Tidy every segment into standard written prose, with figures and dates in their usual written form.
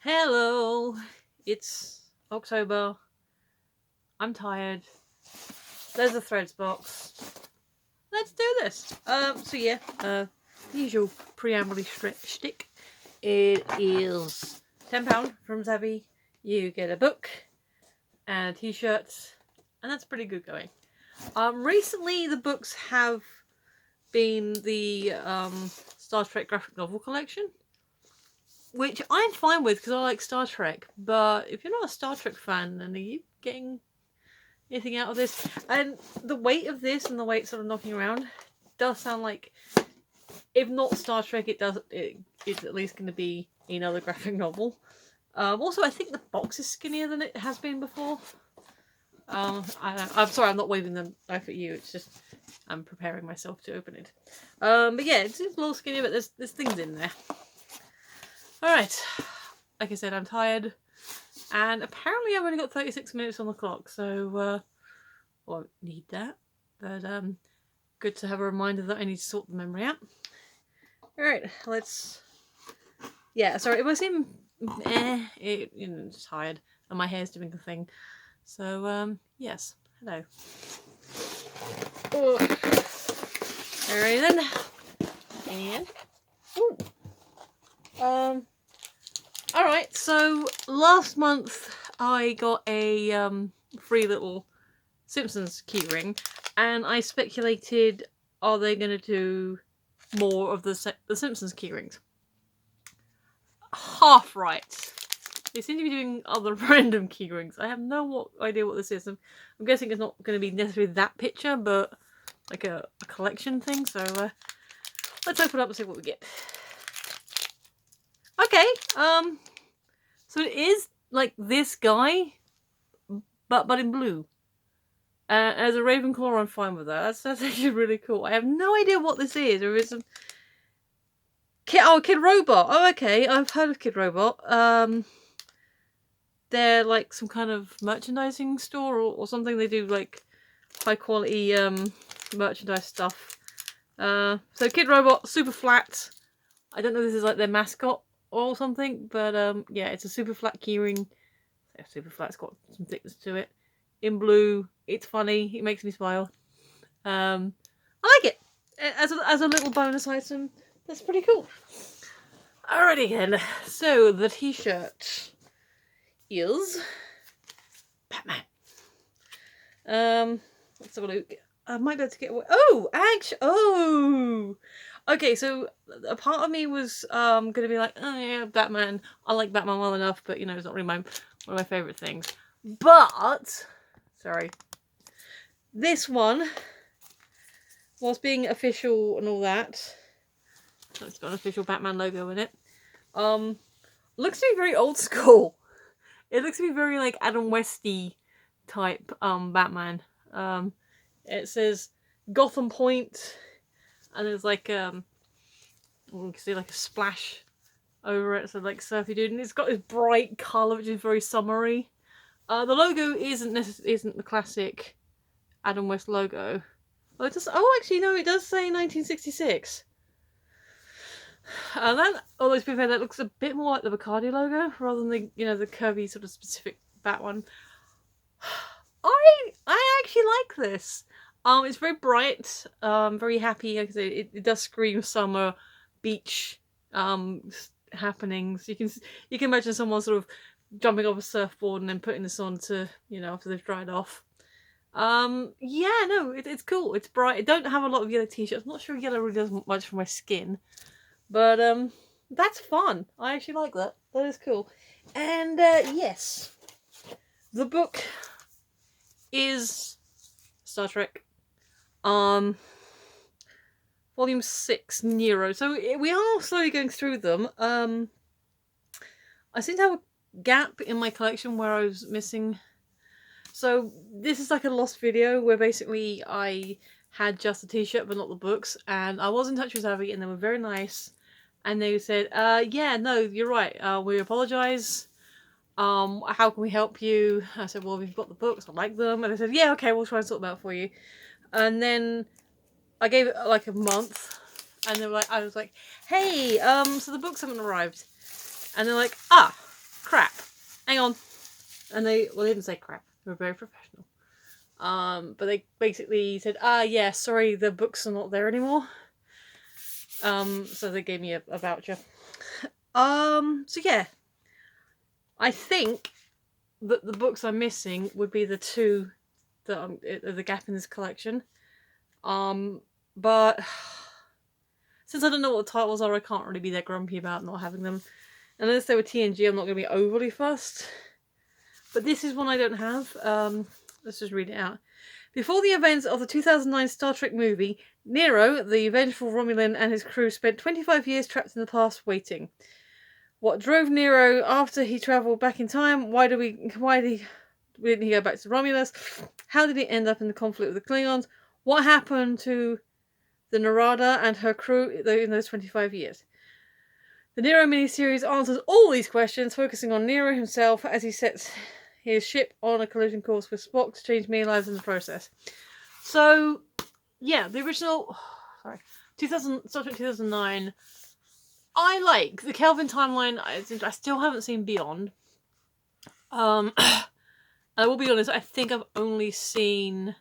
Hello, it's October. I'm tired. There's a threads box. Let's do this. The usual preamble shtick. It is £10 from Zavvi. You get a book and t-shirts, and that's pretty good going. Recently the books have been the Star Trek graphic novel collection, which I'm fine with because I like Star Trek. But if you're not a Star Trek fan, then are you getting anything out of this? And the weight of this and the weight sort of knocking around does sound like, if not Star Trek, it's at least going to be another graphic novel. Also, I think the box is skinnier than it has been before. I'm sorry, I'm not waving the knife at you. It's just I'm preparing myself to open it. But yeah, it's a little skinnier, but there's things in there. All right, like I said, I'm tired, and apparently I've only got 36 minutes on the clock, so won't need that. But good to have a reminder that I need to sort the memory out. All right, let's. Yeah, sorry, if I seem just tired, and my hair's doing the thing. So yes, hello. Oh. All right then, and. Ooh. Alright, so last month I got a free little Simpsons keyring, and I speculated, are they going to do more of the Simpsons keyrings? Half right. They seem to be doing other random keyrings. I have no idea what this is. I'm guessing it's not going to be necessarily that picture, but like a collection thing, so let's open up and see what we get. Okay, so it is like this guy, but in blue. As a Ravenclaw, I'm fine with that. That's actually really cool. I have no idea what this is, or is it Kid Robot. Oh, okay, I've heard of Kid Robot. They're like some kind of merchandising store or something. They do like high quality merchandise stuff. So Kid Robot, super flat. I don't know if this is like their mascot or something, but yeah, it's a super flat keyring. Super flat, it's got some thickness to it. In blue, it's funny, it makes me smile. I like it. As a little bonus item, that's pretty cool. Alrighty then, so the t-shirt is Batman. Let's have a look. I might be able to get away. Okay, so a part of me was gonna be like, oh yeah, Batman. I like Batman well enough, but you know, it's not really one of my favourite things. But sorry, this one, whilst being official and all that, so it's got an official Batman logo in it. Looks to be very old school. It looks to be very like Adam Westy type Batman. It says Gotham Point, and there's like you can see like a splash over it, so like surfy dude, and it's got this bright colour which is very summery. The logo isn't the classic Adam West logo. Well, it does. Oh, actually, no, it does say 1966. Although to be fair, that looks a bit more like the Bacardi logo rather than the curvy sort of specific Bat one. I actually like this. It's very bright, very happy. Like I say, it does scream summer, beach, happenings. You can imagine someone sort of jumping off a surfboard and then putting this on to after they've dried off. Yeah, no, it's cool. It's bright. I don't have a lot of yellow t-shirts. I'm not sure yellow really does much for my skin, but that's fun. I actually like that. That is cool. And yes, the book is Star Trek, volume 6, Nero. So we are slowly going through them. I seem to have a gap in my collection where I was missing. So this is like a lost video where basically I had just a t-shirt but not the books, and I was in touch with Zavvi and they were very nice, and they said, yeah, no, you're right, we apologise. How can we help you? I said, well, we've got the books, I like them. And they said, yeah, okay, we'll try and sort them out for you. And then I gave it like a month, and I was like, hey, so the books haven't arrived. And they're like, hang on. And they didn't say crap. They were very professional. But they basically said, yeah, sorry, the books are not there anymore. So they gave me a voucher. So yeah. I think that the books I'm missing would be the two that are the gap in this collection. But since I don't know what the titles are, I can't really be that grumpy about not having them. Unless they were TNG, I'm not going to be overly fussed. But this is one I don't have. Let's just read it out. Before the events of the 2009 Star Trek movie, Nero, the vengeful Romulan, and his crew spent 25 years trapped in the past waiting. What drove Nero after he travelled back in time? Why didn't he go back to Romulus? How did he end up in the conflict with the Klingons? What happened to the Narada and her crew in those 25 years? The Nero miniseries answers all these questions, focusing on Nero himself as he sets his ship on a collision course with Spock to change many lives in the process. So, yeah, the original, Star Trek 2009. I like the Kelvin timeline. I still haven't seen Beyond. I will be honest. I think I've only seen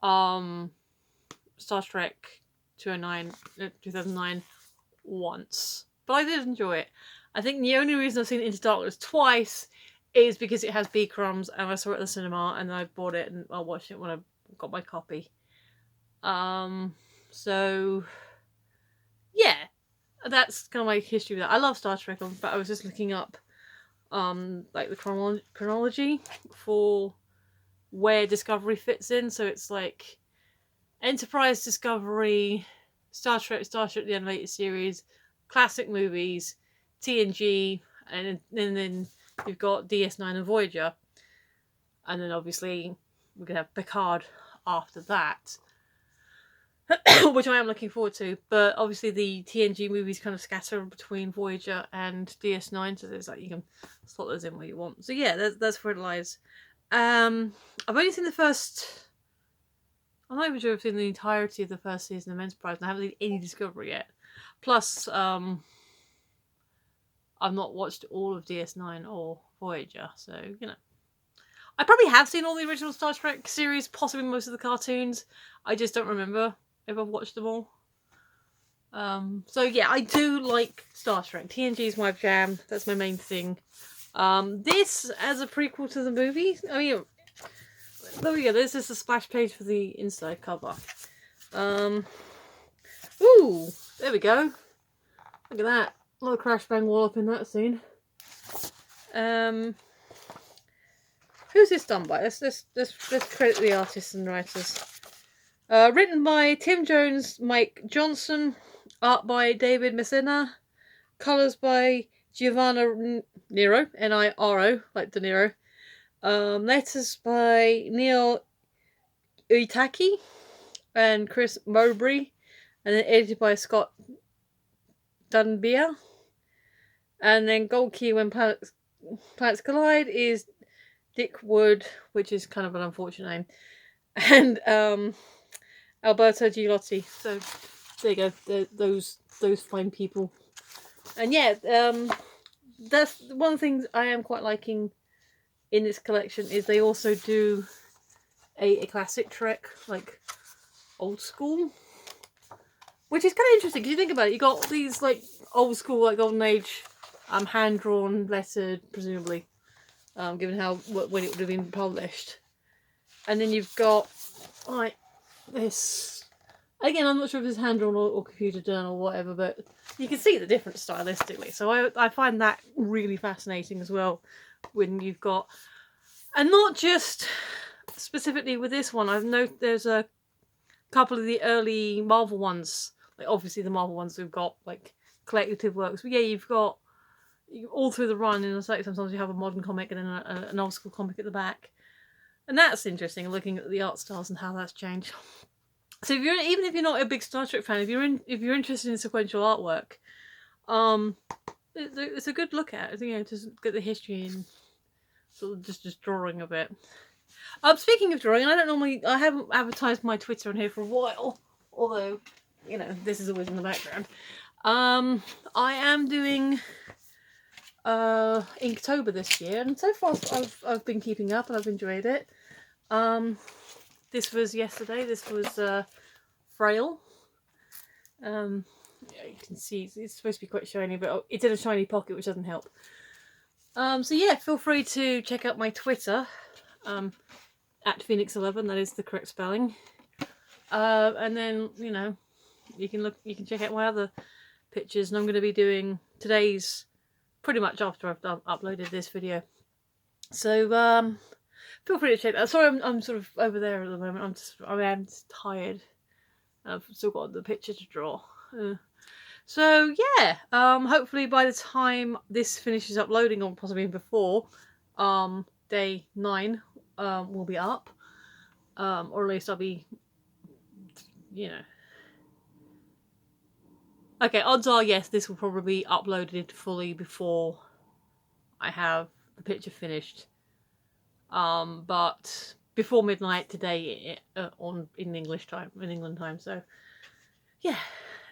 Star Trek 2009 once, but I did enjoy it. I think the only reason I've seen Into Darkness twice is because it has B crumbs, and I saw it at the cinema, and I bought it and I watched it when I got my copy. So yeah, that's kind of my history with that. I love Star Trek, but I was just looking up like the chronology for where Discovery fits in. So it's like Enterprise, Discovery, Star Trek the animated series, classic movies, TNG, and then you've got DS9 and Voyager. And then obviously we're going to have Picard after that, which I am looking forward to. But obviously the TNG movies kind of scatter between Voyager and DS9, so there's like you can slot those in where you want. So yeah, that's where it lies. I've only seen the first... I'm not even sure I've seen the entirety of the first season of Enterprise, and I haven't seen any Discovery yet. Plus, I've not watched all of DS9 or Voyager, so, you know. I probably have seen all the original Star Trek series, possibly most of the cartoons. I just don't remember if I've watched them all. So yeah, I do like Star Trek. TNG is my jam. That's my main thing. This, as a prequel to the movie, I mean... There we go, this is the splash page for the inside cover. Ooh, there we go. Look at that. A lot of Crash Bang Wallop in that scene. Who's this done by? Let's credit the artists and writers. Written by Tim Jones, Mike Johnson. Art by David Messina. Colours by Giovanna Niro, N-I-R-O, like De Niro. Letters by Neil Uitaki and Chris Mowbray, and then edited by Scott Dunbier. And then Gold Key When Planets Collide is Dick Wood, which is kind of an unfortunate name, and Alberto Gilotti. So there you go, those fine people. And yeah, that's one of the things I am quite liking in this collection is they also do a classic Trek, like old school, which is kind of interesting because you think about it. You got these like old school, like golden age, hand drawn, lettered, presumably, given how when it would have been published, and then you've got like this. Again, I'm not sure if it's hand drawn or computer done or whatever, but you can see the difference stylistically. So I find that really fascinating as well. When you've got, and not just specifically with this one, I've noted there's a couple of the early Marvel ones, like obviously the Marvel ones we've got like collective works, but yeah, you've got all through the run, and it's like sometimes you have a modern comic and then an old school comic at the back, and that's interesting, looking at the art styles and how that's changed. So if even if you're not a big Star Trek fan, if you're interested in sequential artwork, it's a good look at it, you know, to get the history and sort of just drawing of it. Speaking of drawing, I haven't advertised my Twitter on here for a while, although, you know, this is always in the background. I am doing Inktober this year, and so far I've been keeping up and I've enjoyed it. This was yesterday. This was Frail. Yeah, you can see it's supposed to be quite shiny, but it's in a shiny pocket, which doesn't help. So yeah, feel free to check out my Twitter, at Phoenix11. That is the correct spelling. And then you can check out my other pictures, and I'm going to be doing today's pretty much after I've uploaded this video. So feel free to check that. Sorry, I'm sort of over there at the moment. I'm just tired. I've still got the picture to draw. So yeah, hopefully by the time this finishes uploading, or possibly before, day 9 will be up, or at least I'll be, okay, odds are yes, this will probably be uploaded fully before I have the picture finished, but before midnight today in English time, in England time. So yeah,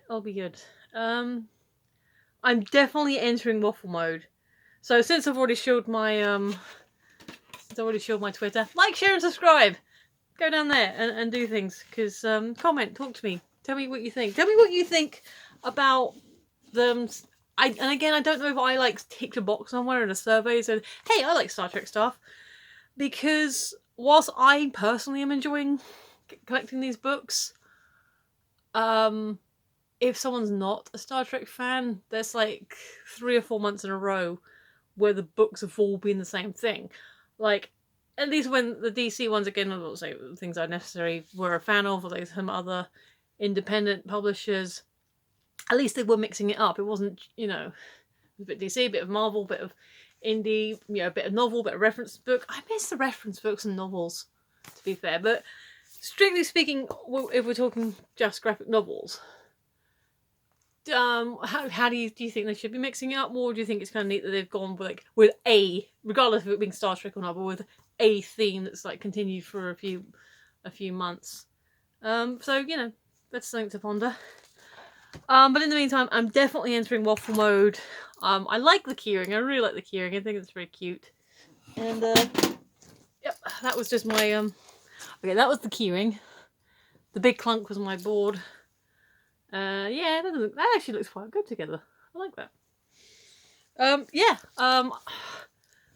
it'll be good. I'm definitely entering waffle mode. So since I've already showed my Twitter, like, share, and subscribe. Go down there and do things, because comment, talk to me, tell me what you think. Tell me what you think about them. And again, I don't know if I ticked a box somewhere in a survey said, hey, I like Star Trek stuff, because whilst I personally am enjoying collecting these books, if someone's not a Star Trek fan, there's 3 or 4 months in a row where the books have all been the same thing. At least when the DC ones, again, I will say things I necessarily were a fan of, or like some other independent publishers, at least they were mixing it up. It wasn't, a bit DC, a bit of Marvel, a bit of indie, a bit of novel, a bit of reference book. I miss the reference books and novels, to be fair. But strictly speaking, if we're talking just graphic novels, how do you think they should be mixing it up more? Or do you think it's kind of neat that they've gone with regardless of it being Star Trek or not, but with a theme that's continued for a few months? So that's something to ponder. But in the meantime, I'm definitely entering waffle mode. I like the keyring. I really like the keyring. I think it's very cute. And yep, that was just my okay, that was the keyring. The big clunk was my board. Yeah, that actually looks quite good together. I like that. Yeah.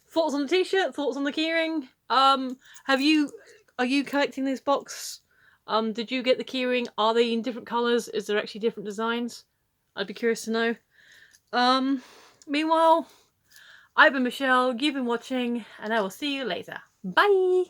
Thoughts on the t-shirt? Thoughts on the keyring? Are you collecting this box? Did you get the keyring? Are they in different colours? Is there actually different designs? I'd be curious to know. Meanwhile, I've been Michelle, you've been watching, and I will see you later. Bye!